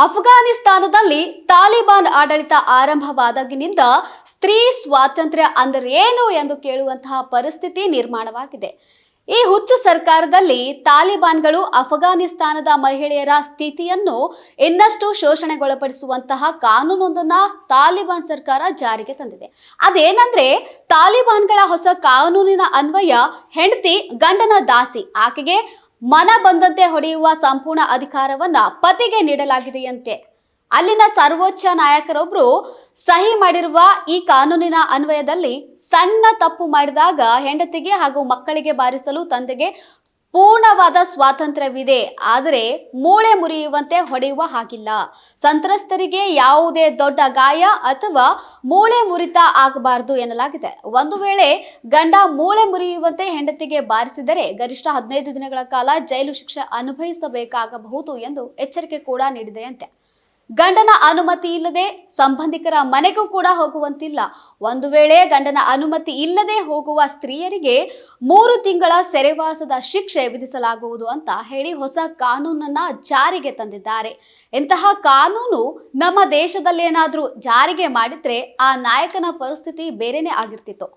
ಅಫ್ಘಾನಿಸ್ತಾನದಲ್ಲಿ ತಾಲಿಬಾನ್ ಆಡಳಿತ ಆರಂಭವಾದಾಗಿನಿಂದ ಸ್ತ್ರೀ ಸ್ವಾತಂತ್ರ್ಯ ಅಂದರೇನು ಎಂದು ಕೇಳುವಂತಹ ಪರಿಸ್ಥಿತಿ ನಿರ್ಮಾಣವಾಗಿದೆ. ಈ ಹುಚ್ಚು ಸರ್ಕಾರದಲ್ಲಿ ತಾಲಿಬಾನ್ಗಳು ಅಫ್ಘಾನಿಸ್ತಾನದ ಮಹಿಳೆಯರ ಸ್ಥಿತಿಯನ್ನು ಇನ್ನಷ್ಟು ಶೋಷಣೆಗೊಳಪಡಿಸುವಂತಹ ಕಾನೂನೊಂದನ್ನ ತಾಲಿಬಾನ್ ಸರ್ಕಾರ ಜಾರಿಗೆ ತಂದಿದೆ. ಅದೇನಂದ್ರೆ, ತಾಲಿಬಾನ್ಗಳ ಹೊಸ ಕಾನೂನಿನ ಅನ್ವಯ ಹೆಂಡತಿ ಗಂಡನ ದಾಸಿ, ಆಕೆಗೆ ಮನ ಬಂದಂತೆ ಹೊಡೆಯುವ ಸಂಪೂರ್ಣ ಅಧಿಕಾರವನ್ನ ಪತಿಗೆ ನೀಡಲಾಗಿದೆಯಂತೆ. ಅಲ್ಲಿನ ಸರ್ವೋಚ್ಚ ನಾಯಕರೊಬ್ರು ಸಹಿ ಮಾಡಿರುವ ಈ ಕಾನೂನಿನ ಅನ್ವಯದಲ್ಲಿ ಸಣ್ಣ ತಪ್ಪು ಮಾಡಿದಾಗ ಹೆಂಡತಿಗೆ ಹಾಗೂ ಮಕ್ಕಳಿಗೆ ಬಾರಿಸಲು ತಂದೆಗೆ ಪೂರ್ಣವಾದ ಸ್ವಾತಂತ್ರ್ಯವಿದೆ, ಆದರೆ ಮೂಳೆ ಮುರಿಯುವಂತೆ ಹೊಡೆಯುವ ಹಾಗಿಲ್ಲ. ಸಂತ್ರಸ್ತರಿಗೆ ಯಾವುದೇ ದೊಡ್ಡ ಗಾಯ ಅಥವಾ ಮೂಳೆ ಮುರಿತ ಆಗಬಾರದು ಎನ್ನಲಾಗಿದೆ. ಒಂದು ವೇಳೆ ಗಂಡ ಮೂಳೆ ಮುರಿಯುವಂತೆ ಹೆಂಡತಿಗೆ ಬಾರಿಸಿದರೆ ಗರಿಷ್ಠ 15 ದಿನಗಳ ಕಾಲ ಜೈಲು ಶಿಕ್ಷೆ ಅನುಭವಿಸಬೇಕಾಗಬಹುದು ಎಂದು ಎಚ್ಚರಿಕೆ ಕೂಡ ನೀಡಿದೆಯಂತೆ. ಗಂಡನ ಅನುಮತಿ ಇಲ್ಲದೆ ಸಂಬಂಧಿಕರ ಮನೆಗೂ ಕೂಡ ಹೋಗುವಂತಿಲ್ಲ. ಒಂದು ವೇಳೆ ಗಂಡನ ಅನುಮತಿ ಇಲ್ಲದೆ ಹೋಗುವ ಸ್ತ್ರೀಯರಿಗೆ 3 ತಿಂಗಳ ಸೆರೆವಾಸದ ಶಿಕ್ಷೆ ವಿಧಿಸಲಾಗುವುದು ಅಂತ ಹೇಳಿ ಹೊಸ ಕಾನೂನನ್ನ ಜಾರಿಗೆ ತಂದಿದ್ದಾರೆ. ಇಂತಹ ಕಾನೂನು ನಮ್ಮ ದೇಶದಲ್ಲೇನಾದ್ರೂ ಜಾರಿಗೆ ಮಾಡಿದ್ರೆ ಆ ನಾಯಕನ ಪರಿಸ್ಥಿತಿ ಬೇರೆನೇ ಆಗಿರ್ತಿತ್ತು.